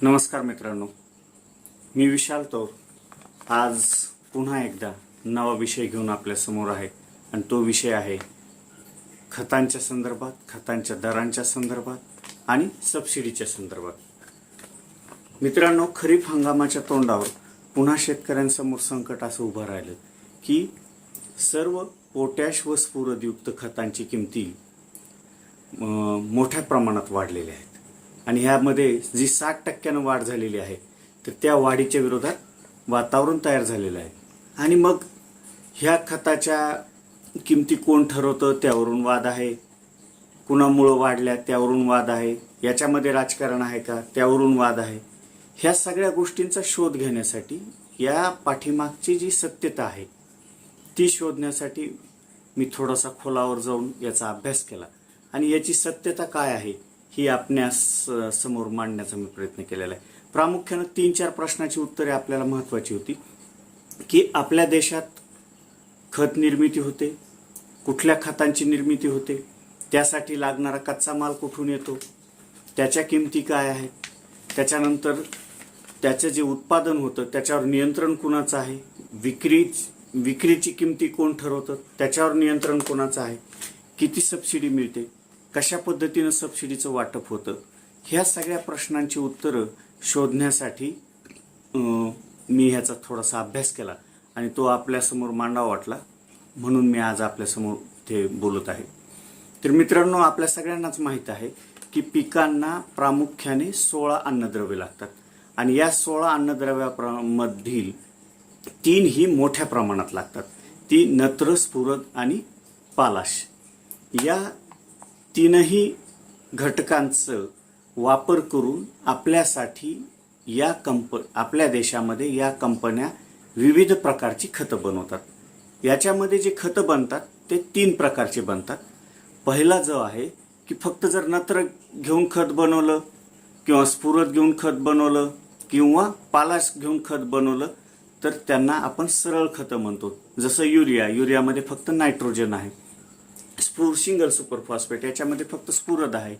नमस्कार मित्रांनो, मी विशाल तौर आज पुन्हा एकदा नवा विषय घेऊन आपल्या समोर आहे आणि तो विषय आहे खतांच्या संदर्भात, खतांच्या दरांच्या संदर्भात आणि सबसिडीच्या संदर्भात. मित्रांनो, खरीप हंगामाच्या तोंडावर पुन्हा शेतकऱ्यांसमोर संकट असं उभं राहिलं की सर्व पोटॅश व स्फुरदयुक्त खतांची किमती मोठ्या प्रमाणात वाढलेल्या आहेत आणि ह्यामध्ये जी 60% वाढ झालेली आहे तर त्या वाढीच्या विरोधात वातावरण तयार झालेलं आहे. आणि मग ह्या खताच्या किमती कोण ठरवतं त्यावरून वाद आहे, कुणामुळं वाढल्या त्यावरून वाद आहे, याच्यामध्ये राजकारण आहे का त्यावरून वाद आहे. ह्या सगळ्या गोष्टींचा शोध घेण्यासाठी, या पाठीमागची जी सत्यता आहे ती शोधण्यासाठी मी थोडासा खोलावर जाऊन याचा अभ्यास केला आणि याची सत्यता काय आहे ही आपणास समोर मांडण्याचा मी प्रयत्न केलेला आहे. प्रामुख्यानं 3-4 प्रश्नाची उत्तरे आपल्याला महत्त्वाची होती की आपल्या देशात खत निर्मिती होते, कुठल्या खतांची निर्मिती होते, त्यासाठी लागणारा कच्चा माल कुठून येतो, त्याच्या किमती काय आहेत, त्याच्यानंतर त्याचं जे उत्पादन होतं त्याच्यावर नियंत्रण कुणाचं आहे, विक्रीची किमती कोण ठरवतं त्याच्यावर नियंत्रण कोणाचं आहे, किती सबसिडी मिळते, कशा पद्धतीनं सबसिडीचं वाटप होतं, ह्या सगळ्या प्रश्नांची उत्तरं शोधण्यासाठी मी ह्याचा थोडासा अभ्यास केला आणि तो आपल्यासमोर मांडावा वाटला म्हणून मी आज आपल्यासमोर ते बोलत आहे. तर मित्रांनो, आपल्या सगळ्यांनाच माहीत आहे की पिकांना प्रामुख्याने 16 अन्नद्रव्ये लागतात आणि या 16 अन्नद्रव्यामधील 3 ही मोठ्या प्रमाणात लागतात. ती नत्र, स्फुरद आणि पालाश. या 3ही घटकांचं वापर करून आपल्यासाठी आपल्या देशामध्ये या कंपन्या विविध प्रकारची खतं बनवतात. याच्यामध्ये जे खतं बनतात ते 3 प्रकारचे बनतात. पहिला जो आहे की फक्त जर नत्र घेऊन खत बनवलं किंवा स्फुरद घेऊन खत बनवलं किंवा पालाश घेऊन खत बनवलं तर त्यांना आपण सरळ खतं म्हणतो. जसं युरियामध्ये फक्त नायट्रोजन आहे, सिंगल सुपर फॉस्फेट याच्यामध्ये फक्त स्फुरद आहे,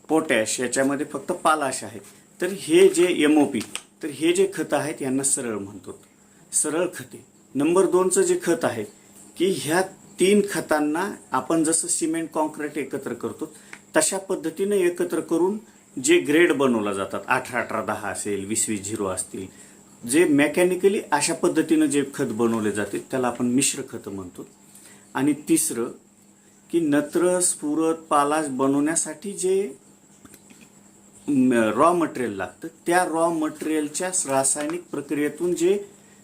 पोटॅश याच्यामध्ये फक्त पालाश आहे. तर हे जे MOP, तर हे जे खतं आहेत यांना सरळ म्हणतो, सरळ खते. नंबर 2चं जे खत आहे की ह्या 3 खतांना आपण जसं सिमेंट कॉन्क्रीट एकत्र करतो तशा पद्धतीने एकत्र करून जे ग्रेड बनवला जातात, 18-18-10 असेल, 20-20-0 असतील, जे मेकॅनिकली अशा पद्धतीनं जे खत बनवले जाते त्याला आपण मिश्र खतं म्हणतो. आणि तिसरं की नत्र, स्फुरद, पालाश बनवण्यासाठी जे रॉ मटेरियल लागतं त्या रॉ मटेरियलच्या रासायनिक प्रक्रियेतून जे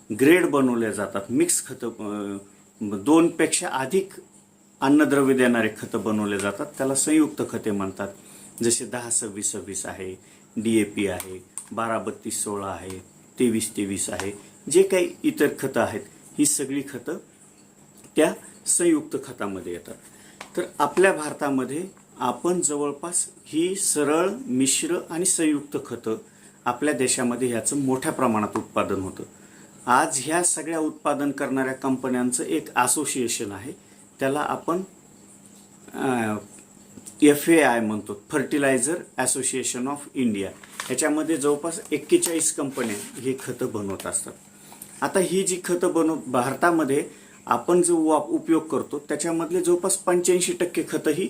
ग्रेड बनवले जातात, मिक्स खतं, 2 पेक्षा अधिक अन्नद्रव्य देणारे खतं बनवले जातात, त्याला संयुक्त खते म्हणतात. जसे 10-26-26 आहे, DAP आहे, 12-32-16 आहे, 23-23 आहे, जे काही इतर खतं आहेत ही सगळी खतं त्या संयुक्त खतामध्ये येतात. तर आपल्या भारतामध्ये आपण जवळपास ही सरळ, मिश्र आणि संयुक्त खतं आपल्या देशामध्ये ह्याचं मोठ्या प्रमाणात उत्पादन होतं. आज ह्या सगळ्या उत्पादन करणाऱ्या कंपन्यांचं एक असोसिएशन आहे, त्याला आपण FAI म्हणतो, फर्टिलायझर असोसिएशन ऑफ इंडिया. ह्याच्यामध्ये जवळपास 41 कंपन्या ही खतं बनवत असतात. आता ही जी खतं भारतामध्ये आपण जो उपयोग करतो त्याच्यामधले जवळपास 85% खतं ही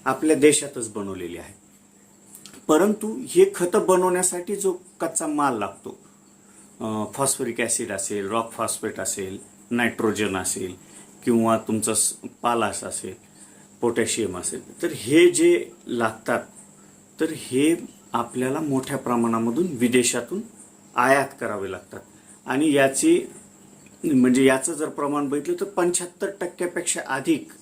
आपल्या देशातच बनवलेली आहे. परंतु हे खतं बनवण्यासाठी जो कच्चा माल लागतो, फॉस्फरिक ॲसिड असेल, रॉक फॉस्फेट असेल, नायट्रोजन असेल किंवा तुमचं पालाश असेल, पोटॅशियम असेल, तर हे जे लागतात तर हे आपल्याला मोठ्या प्रमाणामधून विदेशातून आयात करावे लागतात. आणि याचं जर प्रमाण बघितलं तर 75%पेक्षा अधिक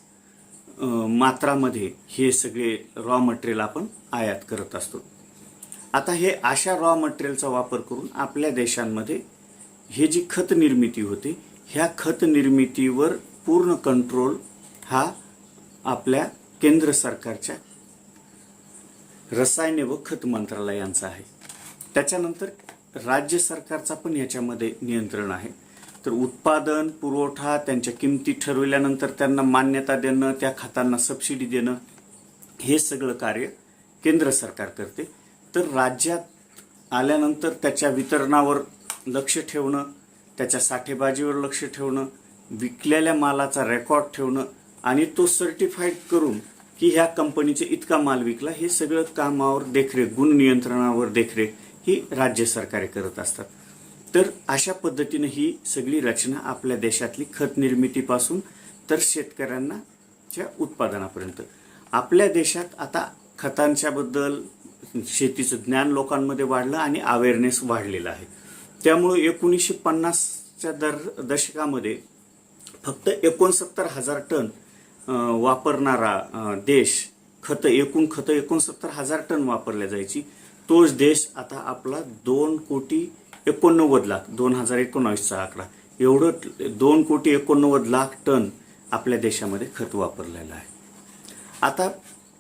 मात्रामध्ये हे सगळे रॉ मटेरियल आपण आयात करत असतो. आता हे अशा रॉ मटेरियलचा वापर करून आपल्या देशांमध्ये हे जी खत निर्मिती होते, ह्या खत निर्मितीवर पूर्ण कंट्रोल हा आपल्या केंद्र सरकारच्या रसायने व खत मंत्रालयांचा आहे. त्याच्यानंतर राज्य सरकारचा पण याच्यामध्ये नियंत्रण आहे. तर उत्पादन, पुरवठा, त्यांच्या किमती ठरविल्यानंतर त्यांना मान्यता देणं, त्या खतांना सबसिडी देणं, हे सगळं कार्य केंद्र सरकार करते. तर राज्यात आल्यानंतर त्याच्या वितरणावर लक्ष ठेवणं, त्याच्या साठेबाजीवर लक्ष ठेवणं, विकलेल्या मालाचा रेकॉर्ड ठेवणं आणि तो सर्टिफाईड करून की ह्या कंपनीचे इतका माल विकला, हे सगळं कामावर देखरेख, गुण नियंत्रणावर देखरेख ही राज्य सरकारे करत असतात. तर अशा पद्धतीने ही सगळी रचना आपल्या देशातली खत निर्मितीपासून तर शेतकऱ्यांच्या उत्पादनापर्यंत. आपल्या देशात आता खतांच्या बद्दल शेतीचं ज्ञान लोकांमध्ये वाढलं आणि अवेअरनेस वाढलेला आहे. त्यामुळे 1950च्या दशकामध्ये फक्त 69,000 टन वापरणारा देश, एकूण खतं 69,000 टन वापरल्या जायची, तोच देश आता आपला 2,89,00,000, 2019चा आकडा, एवढं 2,89,00,000 टन आपल्या देशामध्ये खत वापरलेलं आहे. आता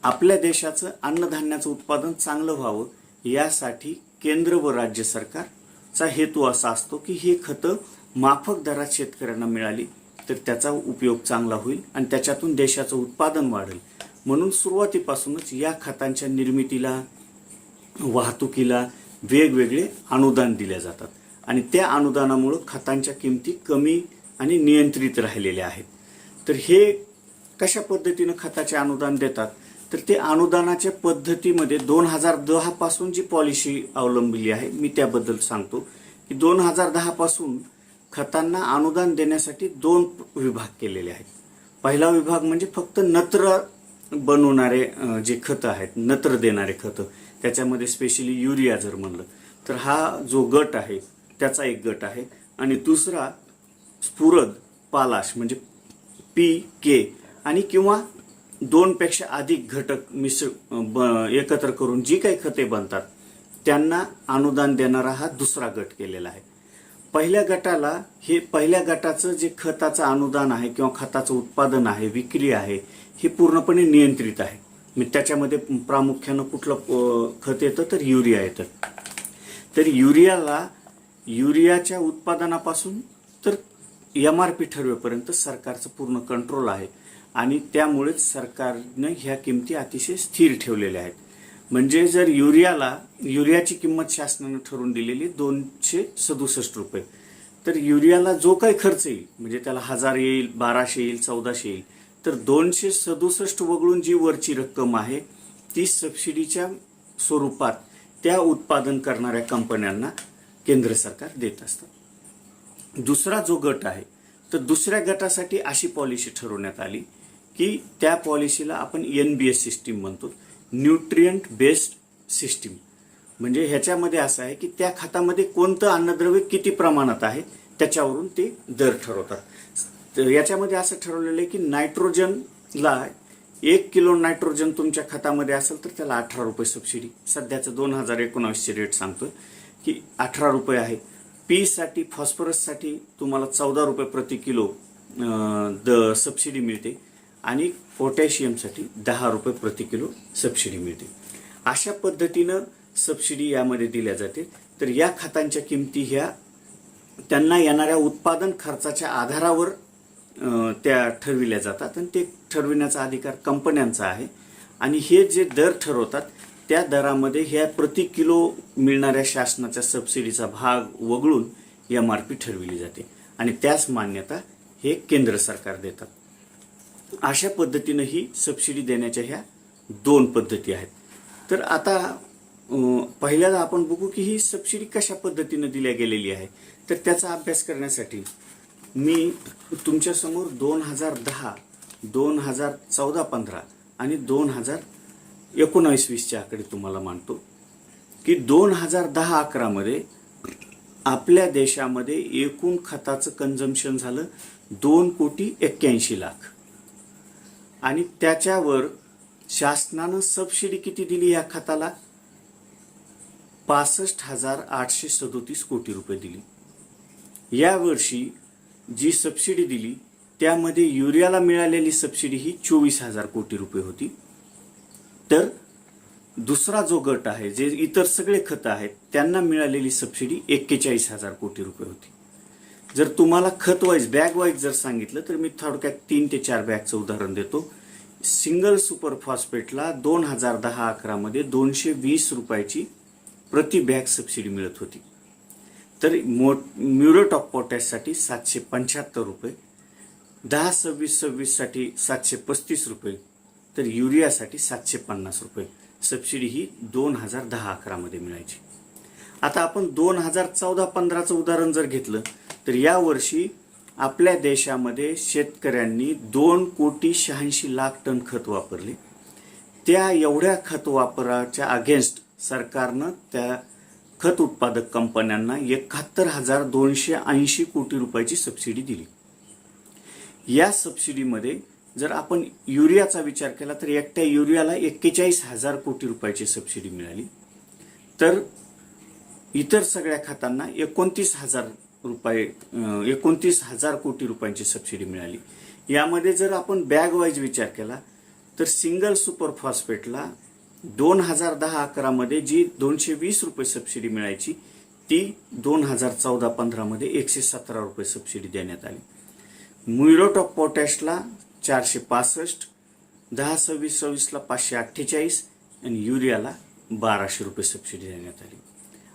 आपल्या देशाचं अन्नधान्याचं उत्पादन चांगलं व्हावं यासाठी केंद्र व राज्य सरकारचा हेतू असा असतो की ही खतं माफक दरात शेतकऱ्यांना मिळाली तर त्याचा उपयोग चांगला होईल आणि त्याच्यातून देशाचं उत्पादन वाढेल. म्हणून सुरुवातीपासूनच या खतांच्या निर्मितीला, वाहतुकीला वेगवेगळे अनुदान दिले जातात आणि त्या अनुदानामुळे खतांच्या किमती कमी आणि नियंत्रित राहिलेल्या आहेत. तर हे कशा पद्धतीनं खताचे अनुदान देतात, तर ते अनुदानाच्या पद्धतीमध्ये 2010 पासून जी पॉलिसी अवलंबली आहे मी त्याबद्दल सांगतो की 2010 पासून खतांना अनुदान देण्यासाठी 2 विभाग केलेले आहेत. पहिला विभाग म्हणजे फक्त नत्र बनवणारे जे खतं आहेत, नत्र देणारे खतं, त्याच्यामध्ये स्पेशली युरिया जर म्हणलं तर हा जो गट आहे त्याचा एक गट आहे. आणि दुसरा स्फुरद, पालाश म्हणजे PK आणि किंवा 2 पेक्षा अधिक घटक एकत्र करून जी काही खते बनतात त्यांना अनुदान देणारा हा दुसरा गट केलेला आहे. पहिल्या गटाचं जे खताचं अनुदान आहे किंवा खताचं उत्पादन आहे, विक्री आहे, हे पूर्णपणे नियंत्रित आहे. म्हणजे त्याच्यामध्ये प्रामुख्यानं कुठलं खत येतं तर युरिया येतं. तर युरियाच्या उत्पादनापासून तर MRP ठरवेपर्यंत सरकारचं पूर्ण कंट्रोल आहे आणि त्यामुळेच सरकारने ह्या किमती अतिशय स्थिर ठेवलेल्या आहेत. म्हणजे जर युरियाची किंमत शासनाने ठरवून दिलेली 267 रुपये, तर युरियाला जो काही खर्च येईल, म्हणजे त्याला 1000 येईल, 1200 येईल, 1400 येईल, तर 267 वगळून जी वरची रक्कम आहे ती सबसिडीच्या स्वरूपात त्या उत्पादन करणाऱ्या कंपन्यांना केंद्र सरकार देत असतात. दुसरा जो गट आहे तर दुसऱ्या गटासाठी अशी पॉलिसी ठरवण्यात आली की त्या पॉलिसीला आपण NBS सिस्टीम म्हणतो, न्यूट्रिएंट बेस्ड सिस्टीम. म्हणजे ह्याच्यामध्ये असं आहे की त्या खतामध्ये कोणतं अन्नद्रव्य किती प्रमाणात आहे त्याच्यावरून ते दर ठरवतात. तर याच्यामध्ये असं ठरवलेलं आहे की नायट्रोजनला 1 किलो नायट्रोजन तुमच्या खतामध्ये असेल तर त्याला 18 रुपये सबसिडी, सध्याचं 2019चे रेट सांगतोय की 18 रुपये आहे. P साठी, फॉस्फरससाठी तुम्हाला 14 रुपये प्रति किलो सबसिडी मिळते आणि पोटॅशियमसाठी 10 रुपये प्रति किलो सबसिडी मिळते. अशा पद्धतीनं सबसिडी यामध्ये दिल्या जाते. तर या खतांच्या किमती ह्या त्यांना येणाऱ्या उत्पादन खर्चाच्या आधारावर त्या ठरविल्या जातात आणि ते ठरविण्याचा अधिकार कंपन्यांचा आहे. आणि हे जे दर ठरवतात त्या दरामध्ये ह्या प्रति किलो मिळणाऱ्या शासनाच्या सबसिडीचा भाग वगळून MRP ठरविली जाते आणि त्याच मान्यता हे केंद्र सरकार देतात. अशा पद्धतीनं ही सबसिडी देण्याच्या ह्या 2 पद्धती आहेत. तर आता पहिल्यांदा आपण बघू की ही सबसिडी कशा पद्धतीनं दिल्या गेलेली आहे. तर त्याचा अभ्यास करण्यासाठी मी तुमच्यासमोर 2010, 2014-15 आणि 2019-20चे आकडे तुम्हाला मांडतो की 2010-11 मध्ये आपल्या देशामध्ये एकूण खताचं कंझम्पशन झालं 2,81,00,000 आणि त्याच्यावर शासनानं सबसिडी किती दिली या खताला, 65,837 कोटी रुपये दिली. यावर्षी जी सबसिडी दिली त्यामध्ये युरियाला मिळालेली सबसिडी ही 24,000 कोटी रुपये होती. तर दुसरा जो गट आहे, जे इतर सगळे खतं आहेत, त्यांना मिळालेली सबसिडी 41,000 कोटी रुपये होती. जर तुम्हाला खत वाईज, बॅग वाईज जर सांगितलं तर मी थोडक्यात 3 ते 4 बॅगचं उदाहरण देतो. सिंगल सुपर फॉस्फेटला 2010-11 मध्ये 220 रुपयाची प्रति बॅग सबसिडी मिळत होती. तर म्युरेट ऑफ पोटॅशसाठी 775 रुपये, 10-26-26 साठी 735 रुपये, तर युरियासाठी 750 रुपये सबसिडी ही 2010-11 मध्ये मिळायची. आता आपण 2014-15चं उदाहरण जर घेतलं तर या वर्षी आपल्या देशामध्ये शेतकऱ्यांनी 2,86,00,000 टन खत वापरले. त्या एवढ्या खत वापराच्या अगेन्स्ट सरकारनं त्या खत उत्पादक कंपन्यांना 71,280 कोटी रुपयाची सबसिडी दिली. या सबसिडीमध्ये जर आपण युरियाचा विचार केला तर एकट्या युरियाला 41,000 कोटी रुपयाची सबसिडी मिळाली. तर इतर सगळ्या खतांना 29,000 कोटी रुपयांची सबसिडी मिळाली. यामध्ये जर आपण बॅग वाईज विचार केला तर सिंगल सुपर फॉस्फेटला 2010-11 मध्ये जी 220 रुपये सबसिडी मिळायची ती 2014-15 मध्ये 117 रुपये सबसिडी देण्यात आली. म्युरेट ऑफ पोटॅशला 465, 10-26-26 ला 548 आणि युरियाला 1200 रुपये सबसिडी देण्यात आली.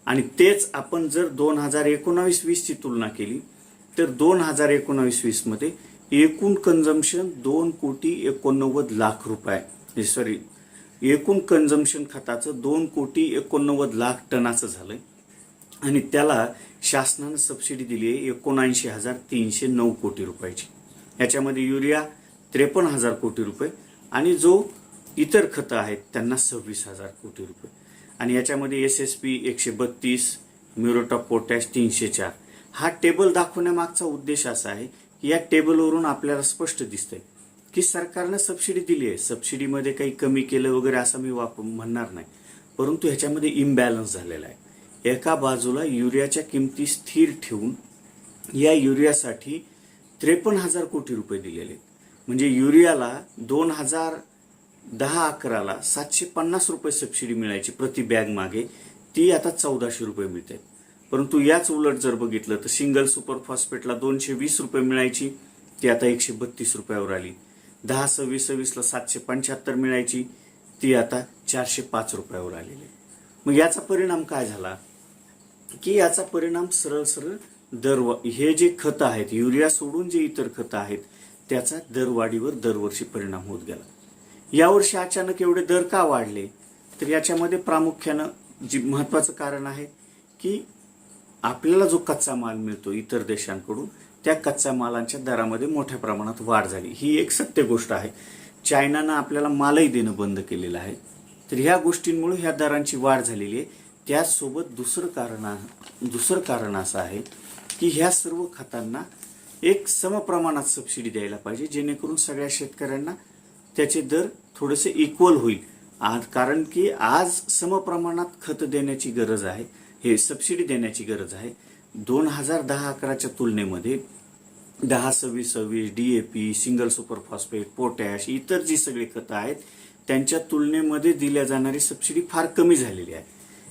आणि तेच आपण जर 2019-20 ची तुलना केली तर 2019-20 मध्ये एकूण कंझम्पशन 2,89,00,000 रुपये, सॉरी एकूण कंझम्पशन खताचं 2,89,00,000 टनाचं झालंय आणि त्याला शासनानं सबसिडी दिली आहे 79,309 कोटी रुपयाची. याच्यामध्ये युरिया 53,000 कोटी रुपये आणि जो इतर खतं आहेत त्यांना 26,000 कोटी रुपये. आणि याच्यामध्ये SSP 132, म्युरेट ऑफ पोटॅश 304. हा टेबल दाखवण्यामागचा उद्देश असा आहे की या टेबलवरून आपल्याला स्पष्ट दिसतंय की सरकारनं सबसिडी दिली आहे. सबसिडीमध्ये काही कमी केलं वगैरे असं मी म्हणणार नाही, परंतु ह्याच्यामध्ये इम्बॅलन्स झालेला आहे. एका बाजूला युरियाच्या किमती स्थिर ठेवून या युरियासाठी 53,000 कोटी रुपये दिलेले. म्हणजे युरियाला 2010-11ला 750 रुपये सबसिडी मिळायची प्रति बॅग मागे, ती आता 1,400 रुपये मिळते. परंतु याच उलट जर बघितलं तर सिंगल सुपर फॉस्फेटला 220 रुपये मिळायची, ती आता 132 रुपयावर आली. 10-26-26 ला 775 मिळायची, ती आता 405 रुपयावर आलेली. मग याचा परिणाम काय झाला की याचा परिणाम सरळ सरळ हे जे खतं आहेत, युरिया सोडून जे इतर खतं आहेत त्याचा दरवाढीवर दरवर्षी परिणाम होत गेला. यावर्षी अचानक एवढे दर का वाढले तर याच्यामध्ये प्रामुख्यानं जी महत्वाचं कारण आहे की आपल्याला जो कच्चा माल मिळतो इतर देशांकडून त्या कच्च्या मालांच्या दरामध्ये मोठ्या प्रमाणात वाढ झाली. ही एक सत्य गोष्ट आहे. चायनानं आपल्याला मालही देणं बंद केलेलं आहे. तर ह्या गोष्टींमुळे ह्या दरांची वाढ झालेली आहे. त्याचसोबत दुसरं कारण असं आहे की ह्या सर्व खतांना एक समप्रमाणात सबसिडी द्यायला पाहिजे जेणेकरून सगळ्या शेतकऱ्यांना त्याचे दर थोडेसे इक्वल होईल. कारण की आज समप्रमाणात खत देण्याची गरज आहे, हे सबसिडी देण्याची गरज आहे. 2010-11च्या तुलनेमध्ये 10-26-26 DAP, single super phosphate, potash, इतर जी सगळी खतं आहेत त्यांच्या तुलनेमध्ये दिल्या जाणारी सबसिडी फार कमी झालेली आहे.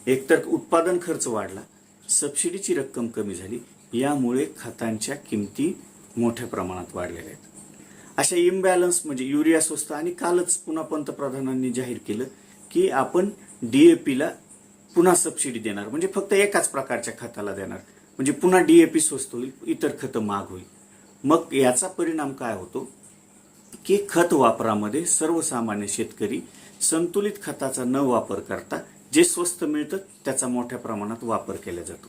एकतर उत्पादन खर्च वाढला, सबसिडीची रक्कम कमी झाली, यामुळे खतांच्या किमती मोठ्या प्रमाणात वाढलेल्या आहेत. अशा इम्बॅलन्स म्हणजे युरिया स्वस्त आणि कालच पुन्हा पंतप्रधानांनी जाहीर केलं की आपण DAPला पुन्हा सबसिडी देणार, म्हणजे फक्त एकाच प्रकारच्या खताला देणार, म्हणजे पुन्हा DAP स्वस्त होईल, इतर खतं महाग होईल. मग याचा परिणाम काय होतो की खत वापरामध्ये सर्वसामान्य शेतकरी संतुलित खताचा न वापर करता जे स्वस्त मिळतं त्याचा मोठ्या प्रमाणात वापर केला जातो.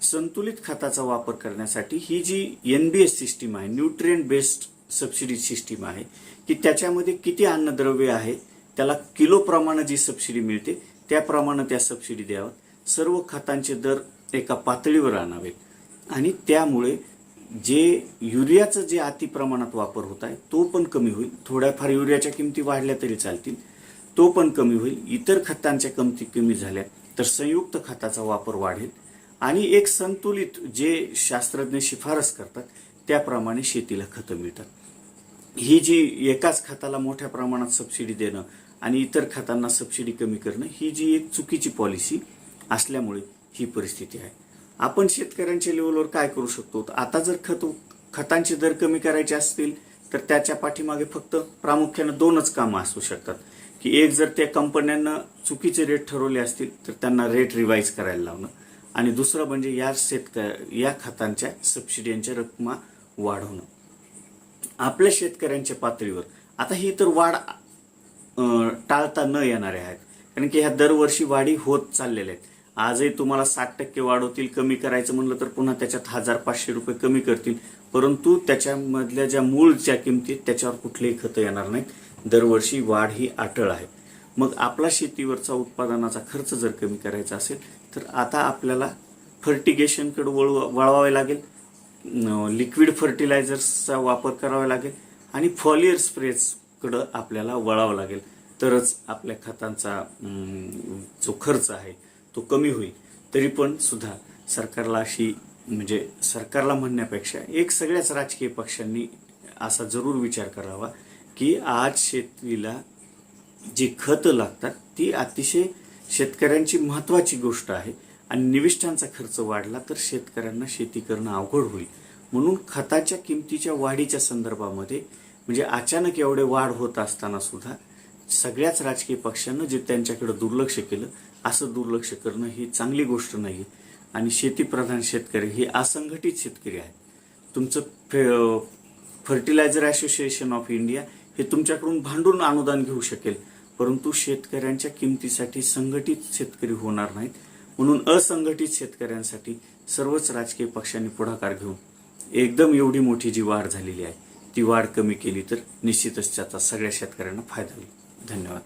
संतुलित खताचा वापर करण्यासाठी ही जी NBS सिस्टीम आहे, न्यूट्रिएंट बेस्ड सबसिडी सिस्टीम आहे, की त्याच्यामध्ये किती अन्नद्रव्य आहे त्याला किलो प्रमाणे जी सबसिडी मिळते त्याप्रमाणे त्या सबसिडी द्याव्यात. सर्व खतांचे दर एका पातळीवर आणावेत आणि त्यामुळे जे युरियाचं जे अति प्रमाणात वापर होत आहे तो पण कमी होईल. थोड्याफार युरियाच्या किमती वाढल्या तरी चालतील, तो पण कमी होईल. इतर खतांच्या किमती कमी झाल्या तर संयुक्त खताचा वापर वाढेल आणि एक संतुलित जे शास्त्रज्ञ शिफारस करतात त्याप्रमाणे शेतीला खतं मिळतात. ही जी एकाच खताला मोठ्या प्रमाणात सबसिडी देणं आणि इतर खतांना सबसिडी कमी करणं ही जी एक चुकीची पॉलिसी असल्यामुळे ही परिस्थिती आहे. आपण शेतकऱ्यांच्या लेवलवर काय करू शकतो? आता जर खतांचे दर कमी करायचे असतील तर त्याच्या पाठीमागे फक्त प्रामुख्याने 2च कामं असू शकतात. की एक जर त्या कंपन्यांना चुकीचे रेट ठरवले असतील तर त्यांना रेट रिवाईज करायला लावणं, आणि दुसरं म्हणजे या खतांच्या सबसिडींच्या रक्कमा वाढवणं. आपल्या शेतकऱ्यांच्या पातळीवर आता ही तर वाढ टाळता न येणारे आहेत, कारण की ह्या दरवर्षी वाढी होत चाललेल्या आहेत. आजही तुम्हाला 60% वाढवतील, कमी करायचं म्हणलं तर पुन्हा त्याच्यात 1,500 रुपये कमी करतील, परंतु त्याच्यामधल्या ज्या मूळच्या किमतीत त्याच्यावर कुठलेही खतं येणार नाहीत. दरवर्षी वाढ ही अटळ आहे. मग आपला शेतीवरचा उत्पादनाचा खर्च जर कमी करायचा असेल तर आता आपल्याला फर्टिगेशनकडे वळवावे लागेल, लिक्विड फर्टिलायझर्सचा वापर करावा लागेल आणि फॉलियर स्प्रेजकडं आपल्याला वळावं लागेल, तरच आपल्या खतांचा जो खर्च आहे तो कमी होईल. तरी पण सुद्धा सरकारला म्हणजे सरकारला म्हणण्यापेक्षा एक सगळ्याच राजकीय पक्षांनी असा जरूर विचार करावा की आज शेतीला जी खतं लागतात ती अतिशय शेतकऱ्यांची महत्त्वाची गोष्ट आहे, आणि निविष्ठांचा खर्च वाढला तर शेतकऱ्यांना शेती करणं अवघड होईल. म्हणून खताच्या किमतीच्या वाढीच्या संदर्भामध्ये म्हणजे अचानक एवढे वाढ होत असताना सुद्धा सगळ्याच राजकीय पक्षांना जे त्यांच्याकडे दुर्लक्ष केलं, असं दुर्लक्ष करणं ही चांगली गोष्ट नाही. आणि शेतीप्रधान शेतकरी हे असंघटित शेतकरी आहेत. तुमचं फर्टिलायझर असोसिएशन ऑफ इंडिया हे तुमच्याकडून भांडून अनुदान घेऊ शकेल, परंतु शेतकऱ्यांच्या किमतीसाठी संघटित शेतकरी होणार नाहीत. म्हणून असंघटित शेतकऱ्यांसाठी सर्वच राजकीय पक्षांनी पुढाकार घेऊन एकदम एवढी मोठी जी वाढ झालेली आहे ती वाढ कमी केली तर निश्चितच त्याचा सगळ्या शेतकऱ्यांना फायदा होईल. धन्यवाद.